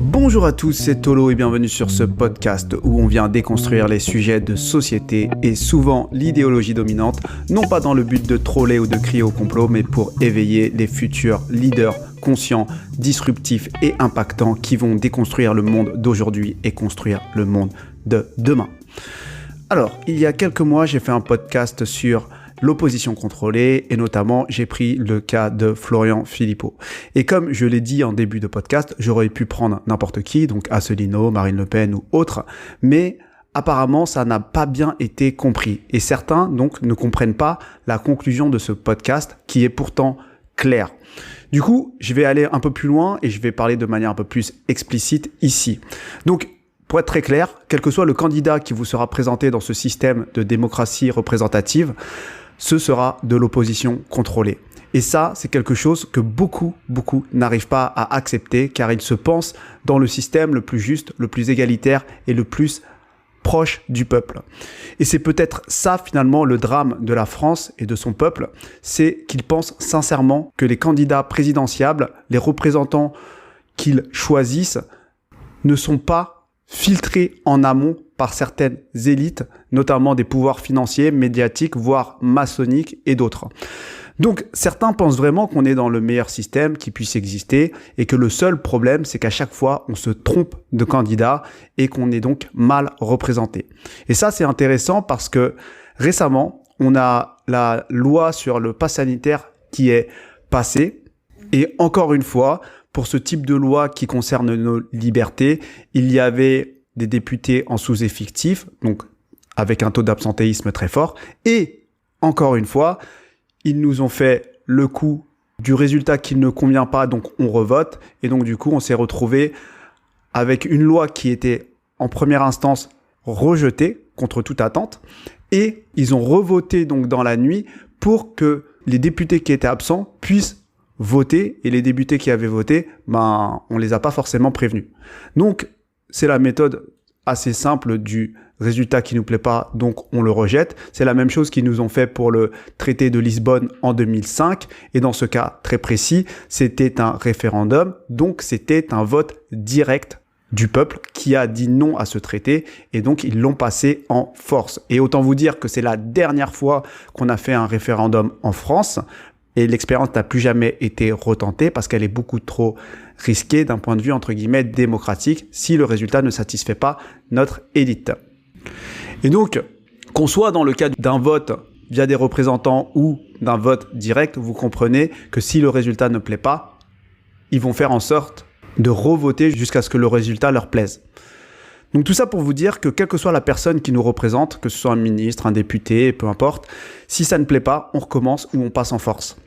Bonjour à tous, c'est Tolo et bienvenue sur ce podcast où on vient déconstruire les sujets de société et souvent l'idéologie dominante, non pas dans le but de troller ou de crier au complot, mais pour éveiller les futurs leaders conscients, disruptifs et impactants qui vont déconstruire le monde d'aujourd'hui et construire le monde de demain. Alors, il y a quelques mois, j'ai fait un podcast sur l'opposition contrôlée et notamment j'ai pris le cas de Florian Philippot. Et comme je l'ai dit en début de podcast, j'aurais pu prendre n'importe qui, donc Asselineau, Marine Le Pen ou autre, mais apparemment ça n'a pas bien été compris. Et certains donc ne comprennent pas la conclusion de ce podcast qui est pourtant claire. Du coup, je vais aller un peu plus loin et je vais parler de manière un peu plus explicite ici. Donc, pour être très clair, quel que soit le candidat qui vous sera présenté dans ce système de démocratie représentative, ce sera de l'opposition contrôlée. Et ça, c'est quelque chose que beaucoup n'arrivent pas à accepter car ils se pensent dans le système le plus juste, le plus égalitaire et le plus proche du peuple. Et c'est peut-être ça finalement le drame de la France et de son peuple, c'est qu'ils pensent sincèrement que les candidats présidentiables, les représentants qu'ils choisissent, ne sont pas filtrés en amont par certaines élites, notamment des pouvoirs financiers, médiatiques, voire maçonniques et d'autres. Donc, certains pensent vraiment qu'on est dans le meilleur système qui puisse exister et que le seul problème, c'est qu'à chaque fois, on se trompe de candidat et qu'on est donc mal représenté. Et ça, c'est intéressant parce que récemment, on a la loi sur le pass sanitaire qui est passée et encore une fois, pour ce type de loi qui concerne nos libertés, il y avait des députés en sous-effectif, donc avec un taux d'absentéisme très fort. Et encore une fois, ils nous ont fait le coup du résultat qui ne convient pas, donc on revote. Et donc du coup, on s'est retrouvé avec une loi qui était en première instance rejetée contre toute attente. Et ils ont revoté donc dans la nuit pour que les députés qui étaient absents puissent voter. Et les députés qui avaient voté, on les a pas forcément prévenus. Donc, c'est la méthode assez simple du résultat qui nous plaît pas, donc on le rejette. C'est la même chose qu'ils nous ont fait pour le traité de Lisbonne en 2005. Et dans ce cas très précis, c'était un référendum, donc c'était un vote direct du peuple qui a dit non à ce traité et donc ils l'ont passé en force. Et autant vous dire que c'est la dernière fois qu'on a fait un référendum en France. Et l'expérience n'a plus jamais été retentée parce qu'elle est beaucoup trop risquée d'un point de vue, entre guillemets, démocratique si le résultat ne satisfait pas notre élite. Et donc, qu'on soit dans le cas d'un vote via des représentants ou d'un vote direct, vous comprenez que si le résultat ne plaît pas, ils vont faire en sorte de revoter jusqu'à ce que le résultat leur plaise. Donc tout ça pour vous dire que quelle que soit la personne qui nous représente, que ce soit un ministre, un député, peu importe, si ça ne plaît pas, on recommence ou on passe en force.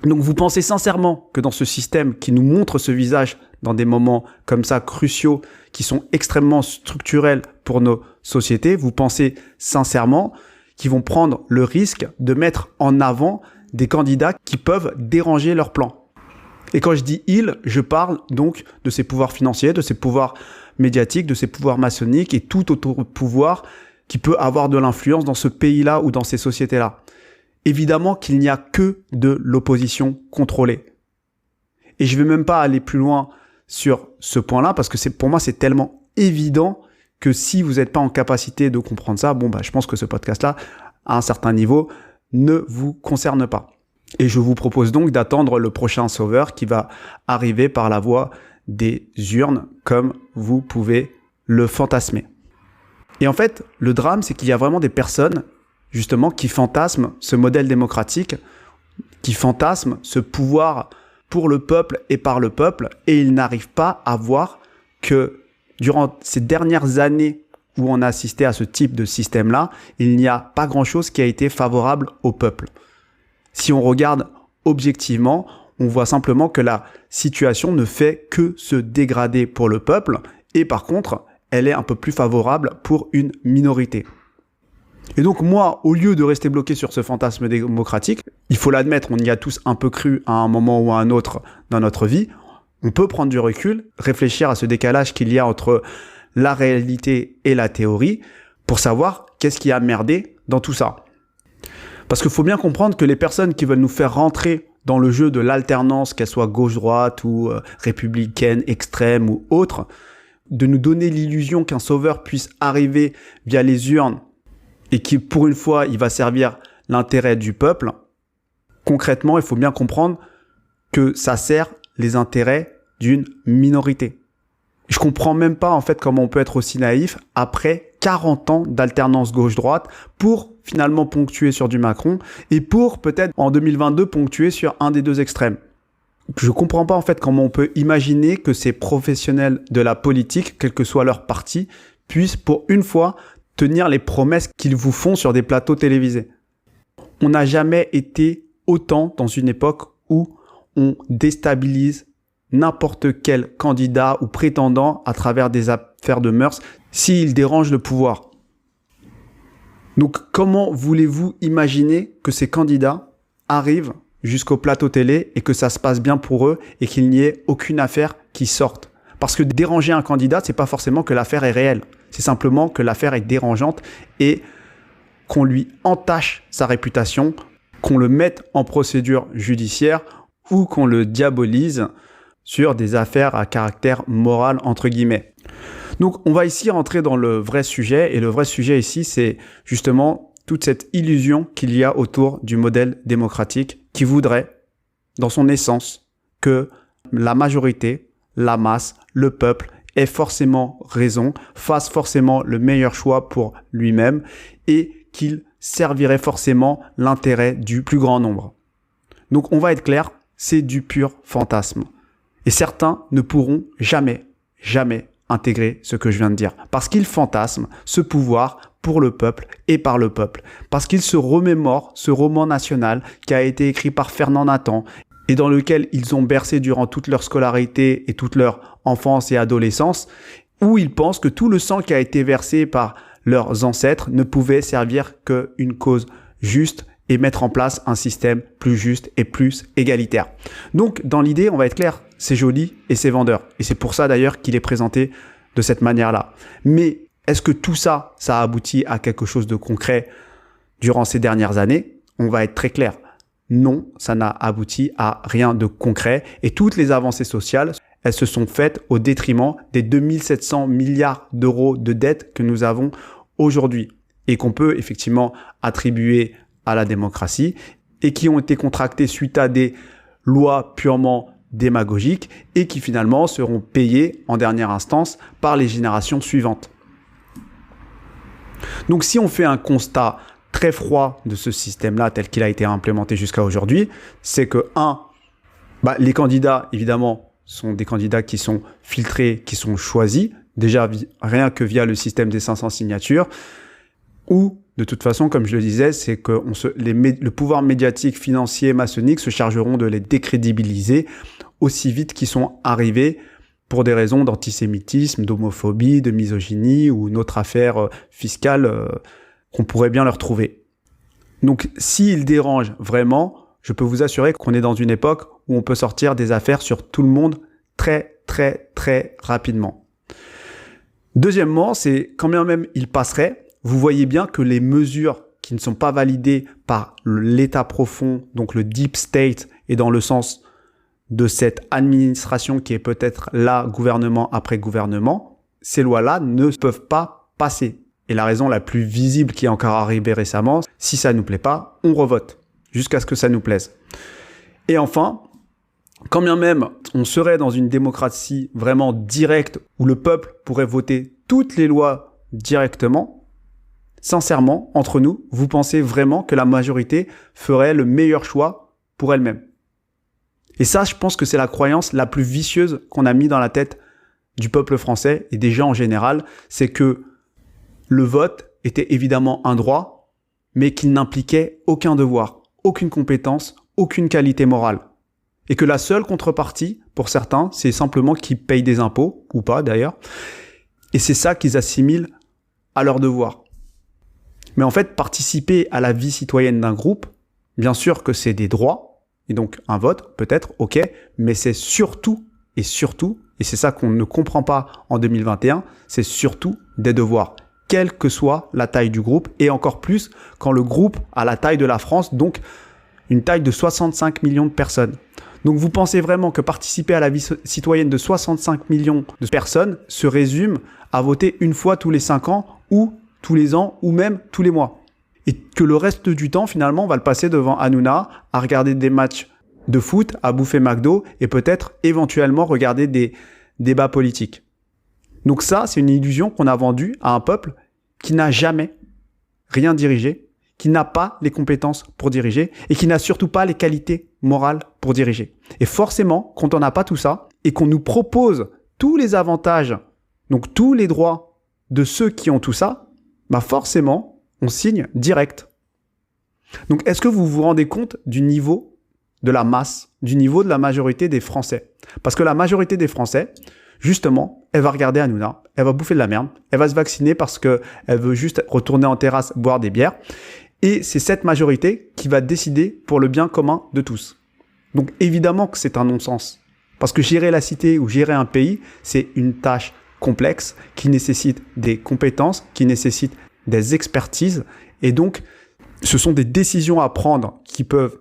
Donc vous pensez sincèrement que dans ce système qui nous montre ce visage dans des moments comme ça cruciaux, qui sont extrêmement structurels pour nos sociétés, vous pensez sincèrement qu'ils vont prendre le risque de mettre en avant des candidats qui peuvent déranger leur plan. Et quand je dis « ils », je parle donc de ces pouvoirs financiers, de ces pouvoirs médiatiques, de ces pouvoirs maçonniques et tout autre pouvoir qui peut avoir de l'influence dans ce pays-là ou dans ces sociétés-là. Évidemment qu'il n'y a que de l'opposition contrôlée. Et je ne vais même pas aller plus loin sur ce point-là parce que pour moi, c'est tellement évident que si vous n'êtes pas en capacité de comprendre ça, je pense que ce podcast-là, à un certain niveau, ne vous concerne pas. Et je vous propose donc d'attendre le prochain sauveur qui va arriver par la voie des urnes, comme vous pouvez le fantasmer. Et en fait, le drame, c'est qu'il y a vraiment des personnes, justement, qui fantasment ce modèle démocratique, qui fantasment ce pouvoir pour le peuple et par le peuple, et ils n'arrivent pas à voir que durant ces dernières années où on a assisté à ce type de système-là, il n'y a pas grand-chose qui a été favorable au peuple. Si on regarde objectivement, on voit simplement que la situation ne fait que se dégrader pour le peuple et par contre, elle est un peu plus favorable pour une minorité. Et donc moi, au lieu de rester bloqué sur ce fantasme démocratique, il faut l'admettre, on y a tous un peu cru à un moment ou à un autre dans notre vie, on peut prendre du recul, réfléchir à ce décalage qu'il y a entre la réalité et la théorie pour savoir qu'est-ce qui a merdé dans tout ça. Parce qu'il faut bien comprendre que les personnes qui veulent nous faire rentrer dans le jeu de l'alternance, qu'elle soit gauche-droite ou républicaine, extrême ou autre, de nous donner l'illusion qu'un sauveur puisse arriver via les urnes et qui, pour une fois, il va servir l'intérêt du peuple. Concrètement, il faut bien comprendre que ça sert les intérêts d'une minorité. Je comprends même pas en fait comment on peut être aussi naïf après 40 ans d'alternance gauche-droite pour finalement ponctuer sur du Macron et pour peut-être en 2022 ponctuer sur un des deux extrêmes. Je comprends pas en fait comment on peut imaginer que ces professionnels de la politique, quel que soit leur parti, puissent pour une fois tenir les promesses qu'ils vous font sur des plateaux télévisés. On n'a jamais été autant dans une époque où on déstabilise n'importe quel candidat ou prétendant à travers des affaires de mœurs s'il dérange le pouvoir. Donc, comment voulez-vous imaginer que ces candidats arrivent jusqu'au plateau télé et que ça se passe bien pour eux et qu'il n'y ait aucune affaire qui sorte? Parce que déranger un candidat, c'est pas forcément que l'affaire est réelle. C'est simplement que l'affaire est dérangeante et qu'on lui entache sa réputation, qu'on le mette en procédure judiciaire ou qu'on le diabolise sur des affaires à caractère moral, entre guillemets. Donc, on va ici rentrer dans le vrai sujet. Et le vrai sujet ici, c'est justement toute cette illusion qu'il y a autour du modèle démocratique qui voudrait, dans son essence, que la majorité, la masse, le peuple ait forcément raison, fasse forcément le meilleur choix pour lui-même et qu'il servirait forcément l'intérêt du plus grand nombre. Donc, on va être clair, c'est du pur fantasme. Et certains ne pourront jamais intégrer ce que je viens de dire. Parce qu'ils fantasment ce pouvoir pour le peuple et par le peuple. Parce qu'ils se remémorent ce roman national qui a été écrit par Fernand Nathan et dans lequel ils ont bercé durant toute leur scolarité et toute leur enfance et adolescence, où ils pensent que tout le sang qui a été versé par leurs ancêtres ne pouvait servir qu'une cause juste et mettre en place un système plus juste et plus égalitaire. Donc, dans l'idée, on va être clair, c'est joli et c'est vendeur. Et c'est pour ça d'ailleurs qu'il est présenté de cette manière-là. Mais est-ce que tout ça, ça a abouti à quelque chose de concret durant ces dernières années? On va être très clair. Non, ça n'a abouti à rien de concret. Et toutes les avancées sociales, elles se sont faites au détriment des 2700 milliards d'euros de dettes que nous avons aujourd'hui et qu'on peut effectivement attribuer à la démocratie et qui ont été contractés suite à des lois purement démagogiques et qui finalement seront payées en dernière instance par les générations suivantes. Donc si on fait un constat très froid de ce système-là tel qu'il a été implémenté jusqu'à aujourd'hui, c'est que les candidats évidemment sont des candidats qui sont filtrés, qui sont choisis, déjà rien que via le système des 500 signatures, ou de toute façon, comme je le disais, c'est que le pouvoir médiatique, financier, maçonnique se chargeront de les décrédibiliser aussi vite qu'ils sont arrivés pour des raisons d'antisémitisme, d'homophobie, de misogynie ou une autre affaire fiscale qu'on pourrait bien leur trouver. Donc, s'ils dérangent vraiment, je peux vous assurer qu'on est dans une époque où on peut sortir des affaires sur tout le monde très, très, très rapidement. Deuxièmement, c'est quand bien même ils passeraient, vous voyez bien que les mesures qui ne sont pas validées par l'État profond, donc le deep state, et dans le sens de cette administration qui est peut-être là, gouvernement après gouvernement, ces lois-là ne peuvent pas passer. Et la raison la plus visible qui est encore arrivée récemment, si ça ne nous plaît pas, on revote, jusqu'à ce que ça nous plaise. Et enfin, quand bien même on serait dans une démocratie vraiment directe, où le peuple pourrait voter toutes les lois directement, sincèrement, entre nous, vous pensez vraiment que la majorité ferait le meilleur choix pour elle-même? Et ça, je pense que c'est la croyance la plus vicieuse qu'on a mis dans la tête du peuple français et des gens en général, c'est que le vote était évidemment un droit, mais qu'il n'impliquait aucun devoir, aucune compétence, aucune qualité morale. Et que la seule contrepartie, pour certains, c'est simplement qu'ils payent des impôts, ou pas d'ailleurs, et c'est ça qu'ils assimilent à leur devoir. Mais en fait, participer à la vie citoyenne d'un groupe, bien sûr que c'est des droits, et donc un vote, peut-être, ok, mais c'est surtout, et c'est ça qu'on ne comprend pas en 2021, c'est surtout des devoirs, quelle que soit la taille du groupe, et encore plus quand le groupe a la taille de la France, donc une taille de 65 millions de personnes. Donc vous pensez vraiment que participer à la vie citoyenne de 65 millions de personnes se résume à voter une fois tous les 5 ans ou tous les ans ou même tous les mois. Et que le reste du temps, finalement, on va le passer devant Hanouna à regarder des matchs de foot, à bouffer McDo et peut-être éventuellement regarder des débats politiques. Donc ça, c'est une illusion qu'on a vendue à un peuple qui n'a jamais rien dirigé, qui n'a pas les compétences pour diriger et qui n'a surtout pas les qualités morales pour diriger. Et forcément, quand on n'a pas tout ça et qu'on nous propose tous les avantages, donc tous les droits de ceux qui ont tout ça, bah forcément, on signe direct. Donc, est-ce que vous vous rendez compte du niveau de la masse, du niveau de la majorité des Français? Parce que la majorité des Français, justement, elle va regarder Hanouna, elle va bouffer de la merde, elle va se vacciner parce qu'elle veut juste retourner en terrasse boire des bières. Et c'est cette majorité qui va décider pour le bien commun de tous. Donc évidemment que c'est un non-sens. Parce que gérer la cité ou gérer un pays, c'est une tâche complexe qui nécessite des compétences, qui nécessite des expertises. Et donc, ce sont des décisions à prendre qui peuvent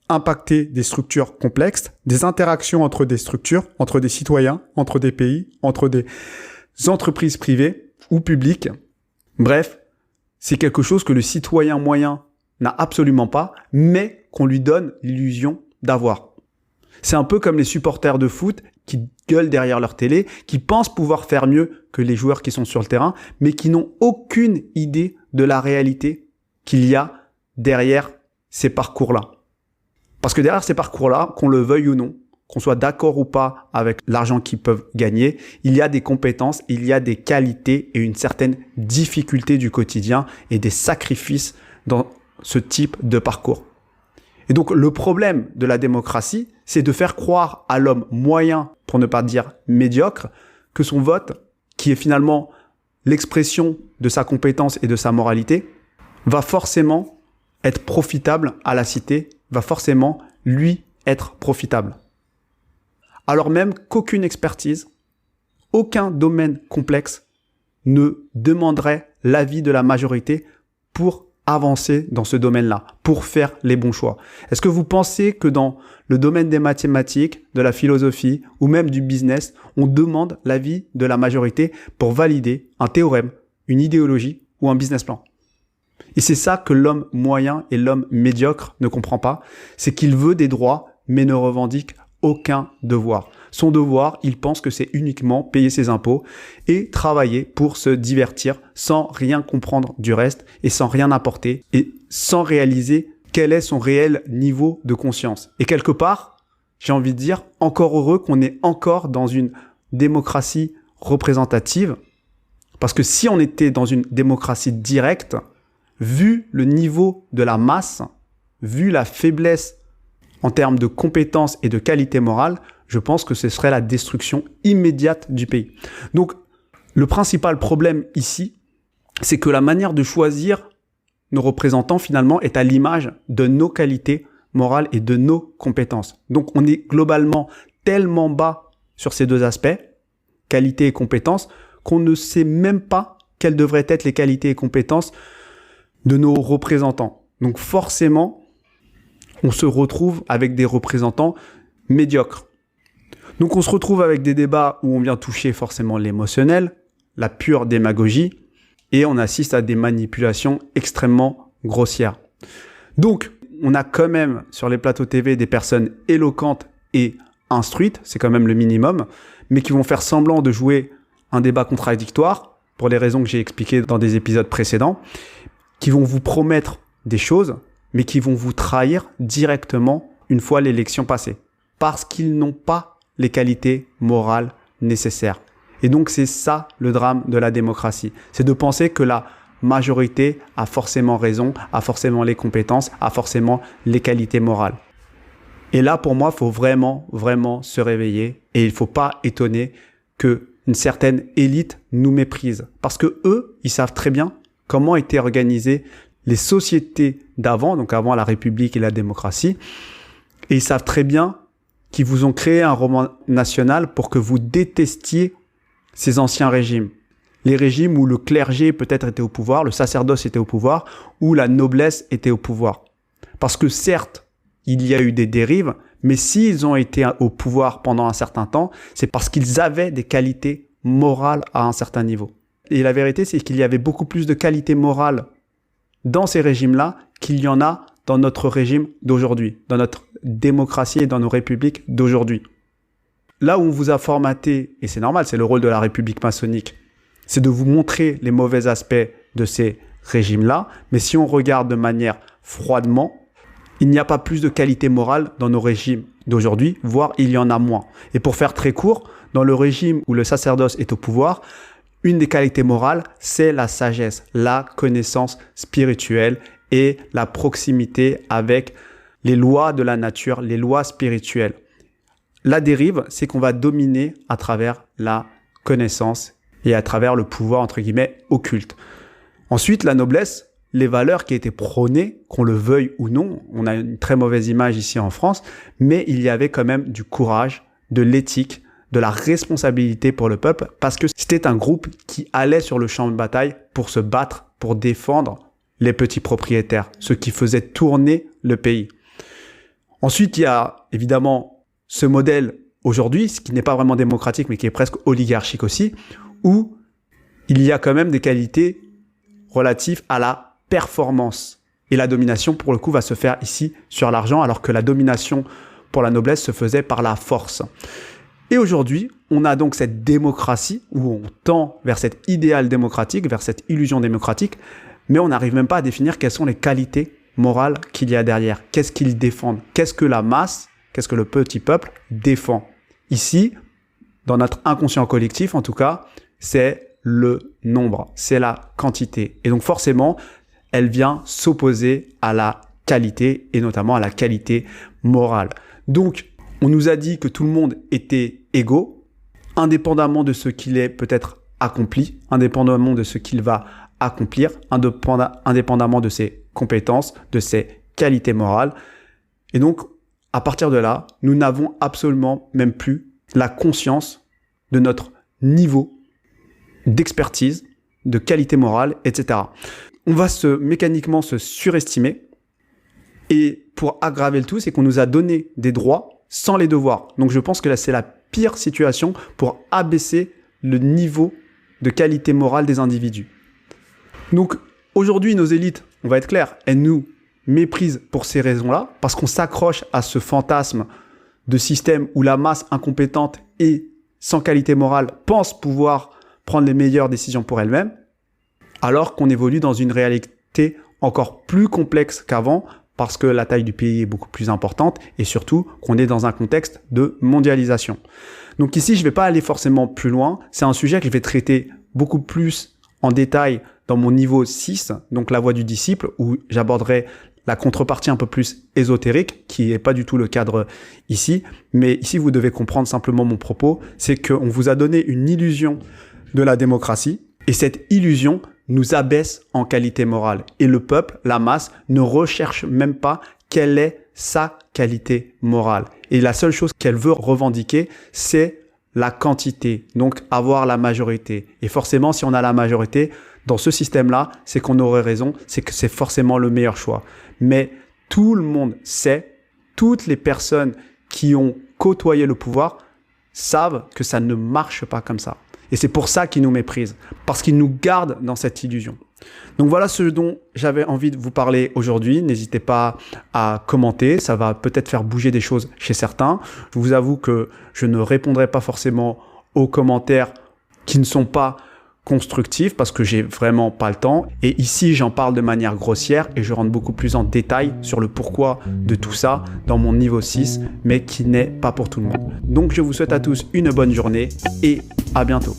impacter des structures complexes, des interactions entre des structures, entre des citoyens, entre des pays, entre des entreprises privées ou publiques. Bref, c'est quelque chose que le citoyen moyen n'a absolument pas, mais qu'on lui donne l'illusion d'avoir. C'est un peu comme les supporters de foot qui gueulent derrière leur télé, qui pensent pouvoir faire mieux que les joueurs qui sont sur le terrain, mais qui n'ont aucune idée de la réalité qu'il y a derrière ces parcours-là. Parce que derrière ces parcours-là, qu'on le veuille ou non, qu'on soit d'accord ou pas avec l'argent qu'ils peuvent gagner, il y a des compétences, il y a des qualités et une certaine difficulté du quotidien et des sacrifices dans ce type de parcours. Et donc, le problème de la démocratie, c'est de faire croire à l'homme moyen, pour ne pas dire médiocre, que son vote, qui est finalement l'expression de sa compétence et de sa moralité, va forcément être profitable à la cité, va forcément, lui, être profitable. Alors même qu'aucune expertise, aucun domaine complexe ne demanderait l'avis de la majorité pour avancer dans ce domaine-là, pour faire les bons choix. Est-ce que vous pensez que dans le domaine des mathématiques, de la philosophie ou même du business, on demande l'avis de la majorité pour valider un théorème, une idéologie ou un business plan? Et c'est ça que l'homme moyen et l'homme médiocre ne comprend pas, c'est qu'il veut des droits mais ne revendique aucun devoir. Son devoir, il pense que c'est uniquement payer ses impôts et travailler pour se divertir sans rien comprendre du reste et sans rien apporter et sans réaliser quel est son réel niveau de conscience. Et quelque part, j'ai envie de dire, encore heureux qu'on est encore dans une démocratie représentative, parce que si on était dans une démocratie directe, vu le niveau de la masse, vu la faiblesse en termes de compétences et de qualité morale, je pense que ce serait la destruction immédiate du pays. Donc, le principal problème ici, c'est que la manière de choisir nos représentants, finalement, est à l'image de nos qualités morales et de nos compétences. Donc, on est globalement tellement bas sur ces deux aspects, qualité et compétences, qu'on ne sait même pas quelles devraient être les qualités et compétences de nos représentants. Donc, forcément, on se retrouve avec des représentants médiocres. Donc on se retrouve avec des débats où on vient toucher forcément l'émotionnel, la pure démagogie, et on assiste à des manipulations extrêmement grossières. Donc on a quand même sur les plateaux TV des personnes éloquentes et instruites, c'est quand même le minimum, mais qui vont faire semblant de jouer un débat contradictoire, pour les raisons que j'ai expliquées dans des épisodes précédents, qui vont vous promettre des choses, mais qui vont vous trahir directement une fois l'élection passée. Parce qu'ils n'ont pas les qualités morales nécessaires. Et donc c'est ça le drame de la démocratie. C'est de penser que la majorité a forcément raison, a forcément les compétences, a forcément les qualités morales. Et là pour moi, il faut vraiment se réveiller et il ne faut pas étonner qu'une certaine élite nous méprise. Parce que eux, ils savent très bien comment étaient organisées les sociétés d'avant, donc avant la République et la démocratie, et ils savent très bien qu'ils vous ont créé un roman national pour que vous détestiez ces anciens régimes. Les régimes où le clergé peut-être était au pouvoir, le sacerdoce était au pouvoir, où la noblesse était au pouvoir. Parce que certes, il y a eu des dérives, mais s'ils ont été au pouvoir pendant un certain temps, c'est parce qu'ils avaient des qualités morales à un certain niveau. Et la vérité, c'est qu'il y avait beaucoup plus de qualités morales dans ces régimes-là qu'il y en a dans notre régime d'aujourd'hui, dans notre démocratie et dans nos républiques d'aujourd'hui. Là où on vous a formaté, et c'est normal, c'est le rôle de la république maçonnique, c'est de vous montrer les mauvais aspects de ces régimes-là, mais si on regarde de manière froidement, il n'y a pas plus de qualité morale dans nos régimes d'aujourd'hui, voire il y en a moins. Et pour faire très court, dans le régime où le sacerdoce est au pouvoir, une des qualités morales, c'est la sagesse, la connaissance spirituelle et la proximité avec les lois de la nature, les lois spirituelles. La dérive, c'est qu'on va dominer à travers la connaissance et à travers le pouvoir, entre guillemets, occulte. Ensuite, la noblesse, les valeurs qui étaient prônées, qu'on le veuille ou non, on a une très mauvaise image ici en France, mais il y avait quand même du courage, de l'éthique, de la responsabilité pour le peuple, parce que c'était un groupe qui allait sur le champ de bataille pour se battre, pour défendre les petits propriétaires, ceux qui faisaient tourner le pays. Ensuite, il y a évidemment ce modèle aujourd'hui, ce qui n'est pas vraiment démocratique, mais qui est presque oligarchique aussi, où il y a quand même des qualités relatives à la performance. Et la domination, pour le coup, va se faire ici sur l'argent, alors que la domination pour la noblesse se faisait par la force. Et aujourd'hui, on a donc cette démocratie où on tend vers cet idéal démocratique, vers cette illusion démocratique, mais on n'arrive même pas à définir quelles sont les qualités morales qu'il y a derrière. Qu'est-ce qu'ils défendent? Qu'est-ce que la masse, qu'est-ce que le petit peuple défend? Ici, dans notre inconscient collectif, en tout cas, c'est le nombre, c'est la quantité. Et donc forcément, elle vient s'opposer à la qualité et notamment à la qualité morale. Donc, on nous a dit que tout le monde était égaux, indépendamment de ce qu'il est peut-être accompli, indépendamment de ce qu'il va accomplir, indépendamment de ses compétences, de ses qualités morales. Et donc, à partir de là, nous n'avons absolument même plus la conscience de notre niveau d'expertise, de qualité morale, etc. On va mécaniquement se surestimer. Et pour aggraver le tout, c'est qu'on nous a donné des droits sans les devoirs. Donc je pense que là, c'est la pire situation pour abaisser le niveau de qualité morale des individus. Donc aujourd'hui, nos élites, on va être clair, elles nous méprisent pour ces raisons-là, parce qu'on s'accroche à ce fantasme de système où la masse incompétente et sans qualité morale pense pouvoir prendre les meilleures décisions pour elle-même, alors qu'on évolue dans une réalité encore plus complexe qu'avant, parce que la taille du pays est beaucoup plus importante et surtout qu'on est dans un contexte de mondialisation. Donc ici, je ne vais pas aller forcément plus loin. C'est un sujet que je vais traiter beaucoup plus en détail dans mon niveau 6, donc la voie du disciple, où j'aborderai la contrepartie un peu plus ésotérique, qui n'est pas du tout le cadre ici. Mais ici, vous devez comprendre simplement mon propos, c'est qu'on vous a donné une illusion de la démocratie et cette illusion nous abaisse en qualité morale. Et le peuple, la masse, ne recherche même pas quelle est sa qualité morale. Et la seule chose qu'elle veut revendiquer, c'est la quantité, donc avoir la majorité. Et forcément, si on a la majorité, dans ce système-là, c'est qu'on aurait raison, c'est que c'est forcément le meilleur choix. Mais tout le monde sait, toutes les personnes qui ont côtoyé le pouvoir savent que ça ne marche pas comme ça. Et c'est pour ça qu'ils nous méprisent, parce qu'ils nous gardent dans cette illusion. Donc voilà ce dont j'avais envie de vous parler aujourd'hui. N'hésitez pas à commenter, ça va peut-être faire bouger des choses chez certains. Je vous avoue que je ne répondrai pas forcément aux commentaires qui ne sont pas constructifs parce que j'ai vraiment pas le temps. Et ici, j'en parle de manière grossière et je rentre beaucoup plus en détail sur le pourquoi de tout ça dans mon niveau 6, mais qui n'est pas pour tout le monde. Donc je vous souhaite à tous une bonne journée et à bientôt.